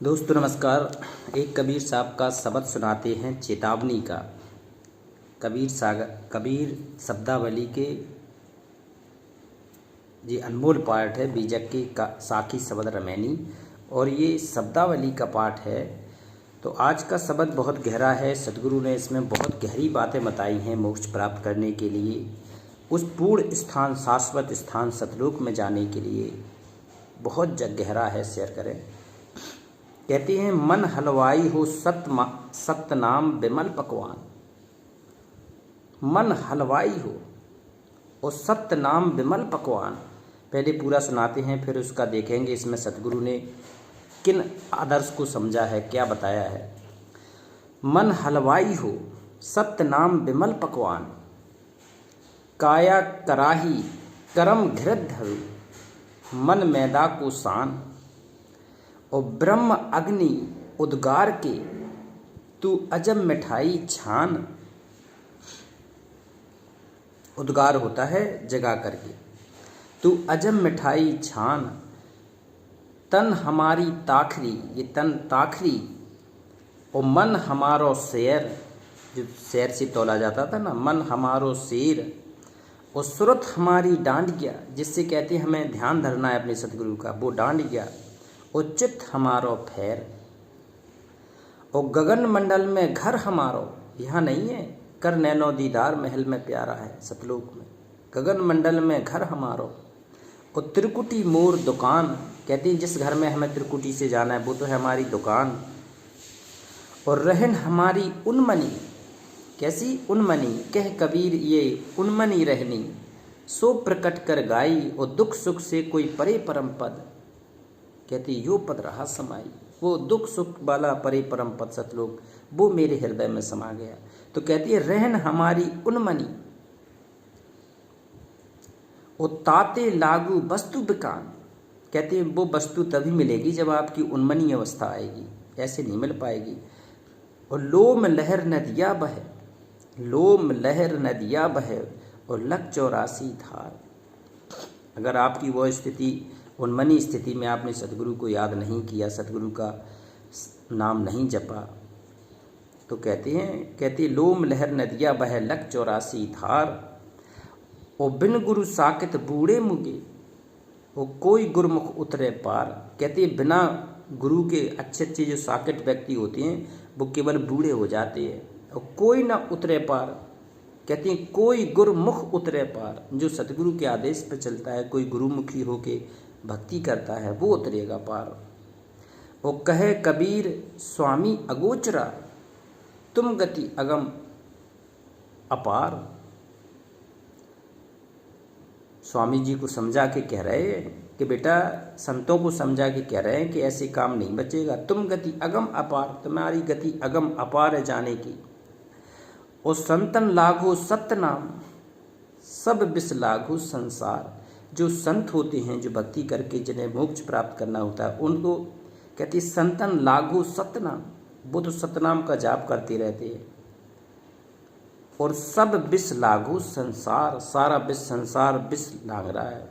दोस्तों नमस्कार। एक कबीर साहब का शब्द सुनाते हैं चेतावनी का। कबीर शब्दावली के ये अनमोल पाठ है बीजक के का साखी शब्द रमैनी, और ये शब्दावली का पाठ है। तो आज का शब्द बहुत गहरा है। सदगुरु ने इसमें बहुत गहरी बातें बताई हैं मोक्ष प्राप्त करने के लिए, उस पूर्ण स्थान शाश्वत स्थान सतलोक में जाने के लिए बहुत गहरा है। शेयर करें। कहते हैं मन हलवाई हो सत्य नाम बिमल पकवान। मन हलवाई हो और सत्य नाम बिमल पकवान। पहले पूरा सुनाते हैं, फिर उसका देखेंगे इसमें सतगुरु ने किन आदर्श को समझा है, क्या बताया है। मन हलवाई हो सत्य नाम बिमल पकवान, काया कराही करम घृत धरु, मन मैदा को सान और ब्रह्म अग्नि उद्गार के, तू अजब मिठाई छान। उद्गार होता है जगा करके। तू अजब मिठाई छान, तन हमारी ताखरी, ये तन ताखरी, और मन हमारो शेर, जो शेर से तोला जाता था ना, मन हमारो शेर, और सुरत हमारी डांडिया, जिससे कहते हैं हमें ध्यान धरना है अपने सतगुरु का, वो डांडिया, और चित्त हमारो फैर, और गगन मंडल में घर हमारो, यहाँ नहीं है, कर नैनो दीदार महल में प्यारा है सतलोक में, गगन मंडल में घर हमारो, और त्रिकुटी मोर दुकान, कहती है जिस घर में हमें त्रिकुटी से जाना है वो तो है हमारी दुकान, और रहन हमारी उन्मनी, कैसी उन्मनी, कह कबीर ये उन्मनी रहनी, सो प्रकट कर गाई, और दुख सुख से कोई परे परम पद, कहती यो पद रहा समाई, वो दुख सुख वाला परे परम पद सतलोक वो मेरे हृदय में समा गया। तो कहती है रहन हमारी उन्मनी, और ताते लागू वस्तु बिकान, कहती है वो वस्तु तभी मिलेगी जब आपकी उन्मनी अवस्था आएगी, ऐसे नहीं मिल पाएगी। और लोम लहर नदिया बहे, लोम लहर नदिया बहे, और लक 84 धार। अगर आपकी वो स्थिति उन्मनी स्थिति में आपने सतगुरु को याद नहीं किया, सतगुरु का नाम नहीं जपा, तो कहते लोम लहर नदिया बह लक 84 धार, और बिन गुरु साकित बूढ़े मुगे, और कोई गुरुमुख उतरे पार। कहते बिना गुरु के अच्छे जो साकित व्यक्ति होते हैं वो केवल बूढ़े हो जाते हैं, और कोई ना उतरे पार। कहती हैं कोई गुरुमुख उतरे पार, जो सतगुरु के आदेश पर चलता है, कोई गुरुमुखी होके भक्ति करता है वो उतरेगा पार। वो कहे कबीर स्वामी अगोचरा, तुम गति अगम अपार। स्वामी जी को समझा के कह रहे हैं कि बेटा, संतों को समझा के कह रहे हैं कि ऐसे काम नहीं बचेगा, तुम गति अगम अपार, तुम्हारी गति अगम अपार है जाने की। और संतन लागो सत्य नाम, सब विष लागो संसार। जो संत होते हैं, जो भक्ति करके जिन्हें मोक्ष प्राप्त करना होता है, उनको कहती संतन लागू सतनाम, वो तो सतनाम का जाप करते रहते हैं। और सब विष लागू संसार, सारा विष संसार विष लाग रहा है।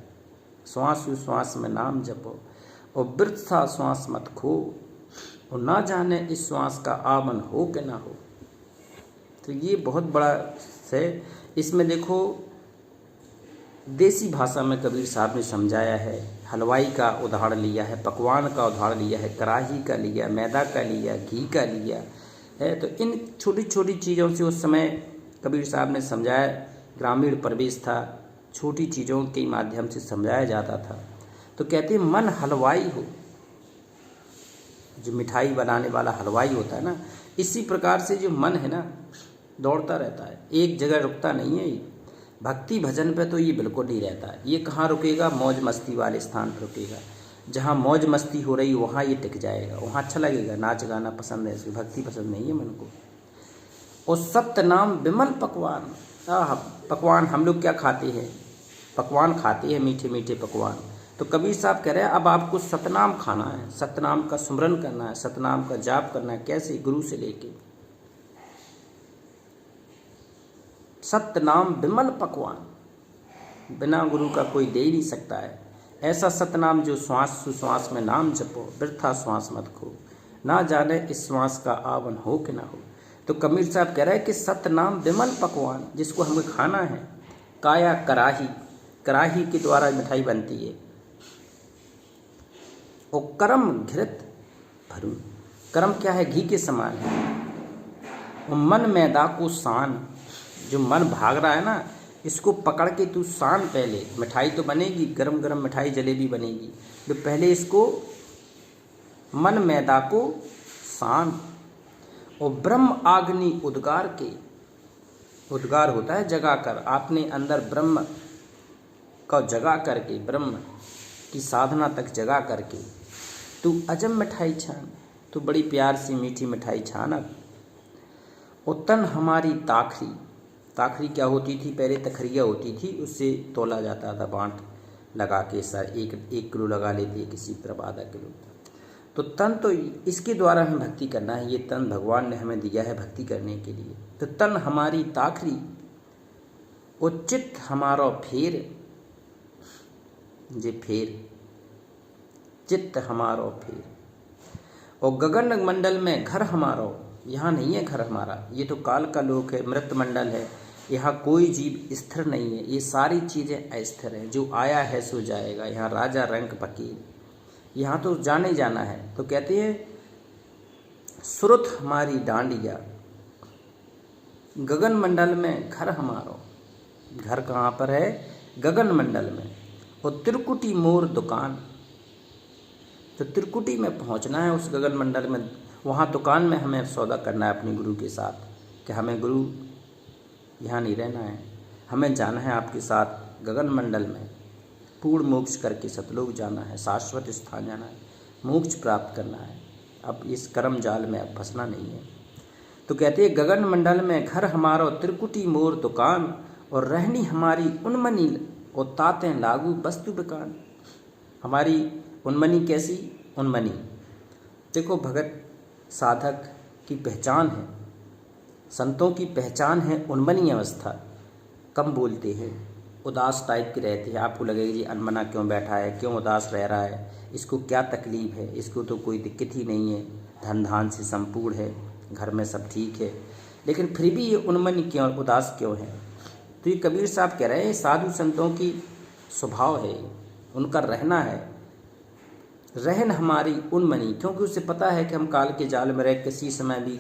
श्वास श्वास में नाम जपो, और वृथा श्वास मत खो, और ना जाने इस श्वास का आमन हो कि ना हो। तो ये बहुत बड़ा है। इसमें देखो देसी भाषा में कबीर साहब ने समझाया है। हलवाई का उदाहरण लिया है, पकवान का उदाहरण लिया है, कढ़ाई का लिया, मैदा का लिया, घी का लिया है। तो इन छोटी छोटी चीज़ों से उस समय कबीर साहब ने समझाया। ग्रामीण परिवेश था, छोटी चीज़ों के माध्यम से समझाया जाता था। तो कहते हैं मन हलवाई हो, जो मिठाई बनाने वाला हलवाई होता है ना, इसी प्रकार से जो मन है ना दौड़ता रहता है, एक जगह रुकता नहीं है। भक्ति भजन पे तो ये बिल्कुल नहीं रहता है। ये कहाँ रुकेगा? मौज मस्ती वाले स्थान पर रुकेगा। जहाँ मौज मस्ती हो रही वहाँ ये टिक जाएगा, वहाँ अच्छा लगेगा, नाच गाना पसंद है, इसकी भक्ति पसंद नहीं है मन को। और सत्य नाम विमल पकवान। पकवान हम लोग क्या खाते हैं? पकवान खाते हैं, मीठे मीठे पकवान। तो कबीर साहब कह रहे हैं अब आपको सतनाम खाना है, सतनाम का सुमरन करना है, सतनाम का जाप करना है। कैसे? गुरु से लेके। सत्य नाम विमल पकवान, बिना गुरु का कोई दे ही नहीं सकता है। ऐसा सतनाम जो श्वास सुश्वास में नाम जपो, वृथा श्वास मत खो। ना जाने इस श्वास का आवन हो कि ना हो। तो कबीर साहब कह रहे हैं कि सतनाम विमल पकवान, जिसको हमें खाना है। काया कराही, कराही के द्वारा मिठाई बनती है। और कर्म घृत भरू, कर्म क्या है? घी के समान है। और मन मैदा को सान, जो मन भाग रहा है ना, इसको पकड़ के तू सान। पहले मिठाई तो बनेगी, गरम गरम मिठाई जलेबी बनेगी, तो पहले इसको मन मैदा को सान। और ब्रह्म आग्नि उद्गार के, उद्गार होता है जगा कर, आपने अंदर ब्रह्म का जगा करके, ब्रह्म की साधना तक जगा करके तू अजम मिठाई छान, तू बड़ी प्यार से मीठी मिठाई छान। अब और तन हमारी ताखरी, ताखरी क्या होती थी? पहले तखरिया होती थी, उससे तोला जाता था, बांट लगा के सर एक किलो लगा लेते, किसी तरफ आधा किलो। तो तन तो इसके द्वारा हमें भक्ति करना है, ये तन भगवान ने हमें दिया है भक्ति करने के लिए। तो तन हमारी ताखरी और चित्त हमारा फेर, जे फेर, चित्त हमारा फेर। और गगन मंडल में घर हमारा, यहाँ नहीं है घर हमारा, ये तो काल का लोक है, मृत मंडल है, यहाँ कोई जीव स्थिर नहीं है, ये सारी चीज़ें अस्थिर हैं। जो आया है सो जाएगा, यहाँ राजा रंक फकीर, यहाँ तो जाने जाना है। तो कहते हैं सुरत हमारी डांडिया, गगन मंडल में घर हमारा, घर कहाँ पर है? गगन मंडल में। और त्रिकुटी मोर दुकान, तो त्रिकुटी में पहुँचना है उस गगन मंडल में, वहाँ दुकान में हमें सौदा करना है अपने गुरु के साथ, कि हमें गुरु यहाँ नहीं रहना है, हमें जाना है आपके साथ गगन मंडल में, पूर्ण मोक्ष करके सतलोक जाना है, शाश्वत स्थान जाना है, मोक्ष प्राप्त करना है। अब इस कर्म जाल में अब फंसना नहीं है। तो कहते हैं गगन मंडल में घर हमारा, त्रिकुटी मोर दुकान। और रहनी हमारी उन्मनी, और तातें लागू वस्तु दुकान। हमारी उन्मनी कैसी? उन्मनी देखो, भगत साधक की पहचान है, संतों की पहचान है उन्मनी अवस्था। कम बोलते हैं, उदास टाइप की रहती है, आपको लगेगा जी अनमना क्यों बैठा है, क्यों उदास रह रहा है, इसको क्या तकलीफ़ है, इसको तो कोई दिक्कत ही नहीं है, धन धान से संपूर्ण है, घर में सब ठीक है, लेकिन फिर भी ये उन्मनी क्यों, उदास क्यों है? तो ये कबीर साहब कह रहे हैं साधु संतों की स्वभाव है, उनका रहना है। रहन हमारी उन्मनी, क्योंकि उसे पता है कि हम काल के जाल में रह, किसी समय भी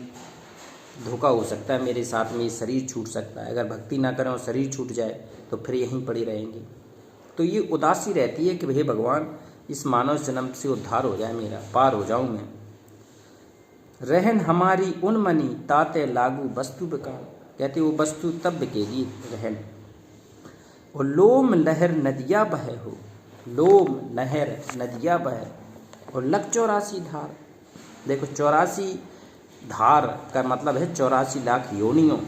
धोखा हो सकता है, मेरे साथ में ये शरीर छूट सकता है, अगर भक्ति ना करें और शरीर छूट जाए तो फिर यहीं पड़े रहेंगे। तो ये उदासी रहती है कि हे भगवान, इस मानव जन्म से उद्धार हो जाए, मेरा पार हो जाऊं मैं। रहन हमारी उन्मनी, ताते लागू वस्तु बेकार, कहते वो वस्तु तब बिकेगी रहन। और लोम लहर नदिया बहे हो, लोम लहर नदिया बहे, और लग 84 धार। देखो 84 धार का मतलब है 84 लाख योनियों।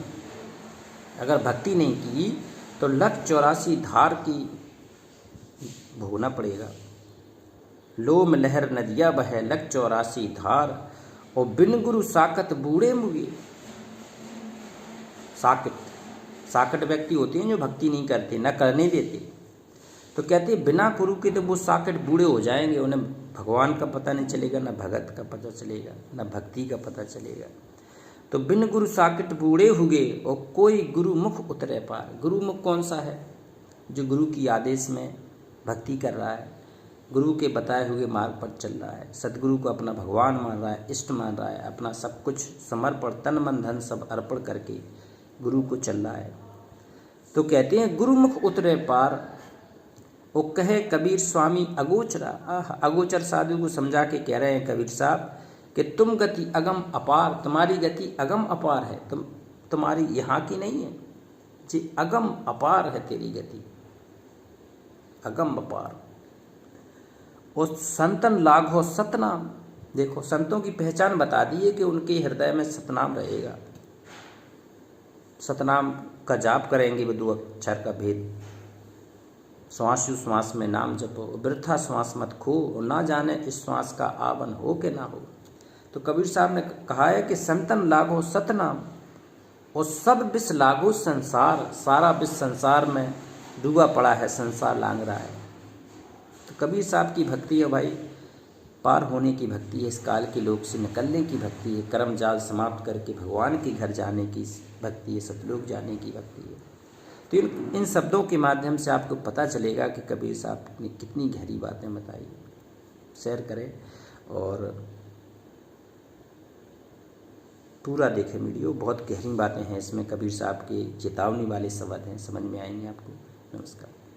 अगर भक्ति नहीं की तो लग 84 धार की भोगना पड़ेगा। लोम लहर नदिया बहे, लग 84 धार। और बिन गुरु साकत बूढ़े मुगे, साकट व्यक्ति होते हैं जो भक्ति नहीं करते, न करने देते। तो कहते हैं बिना गुरु के तो वो साकट बूढ़े हो जाएंगे, उन्हें भगवान का पता नहीं चलेगा, न भगत का पता चलेगा, न भक्ति का पता चलेगा। तो बिन गुरु साकट बूढ़े हुए, और कोई गुरु मुख उतरे पार। गुरु मुख कौन सा है? जो गुरु की आदेश में भक्ति कर रहा है, गुरु के बताए हुए मार्ग पर चल रहा है, सदगुरु को अपना भगवान मान रहा है, इष्ट मान रहा है, अपना सब कुछ समर्पण, तन मन धन सब अर्पण करके गुरु को चल रहा है। तो कहते हैं गुरुमुख उतरे पार। वो कहे कबीर स्वामी अगोचरा, अगोचर साधु को समझा के कह रहे हैं कबीर साहब कि तुम गति अगम अपार, तुम्हारी गति अगम अपार है, तुम्हारी यहाँ की नहीं है जी, अगम अपार है तेरी गति, अगम अपार। और संतन लाघो सतनाम, देखो संतों की पहचान बता दी है कि उनके हृदय में सतनाम रहेगा। सतनाम का जाप करेंगे वो 2 अक्षर का भेद, श्वास में नाम जपो, वृथा श्वास मत खो, और ना जाने इस श्वास का आवन हो के ना हो। तो कबीर साहब ने कहा है कि संतन लागो सतनाम, और सब विष लागो संसार, सारा विष संसार में डूबा पड़ा है, संसार लांग रहा है। तो कबीर साहब की भक्ति है भाई, पार होने की भक्ति है, इस काल के लोक से निकलने की भक्ति है, कर्म जाल समाप्त करके भगवान के घर जाने की भक्ति है, सतलोक जाने की भक्ति है। तो इन शब्दों के माध्यम से आपको पता चलेगा कि कबीर साहब ने कितनी गहरी बातें बताई। शेयर करें और पूरा देखें वीडियो, बहुत गहरी बातें हैं इसमें, कबीर साहब के चेतावनी वाले शब्द हैं, समझ में आएंगे आपको। नमस्कार।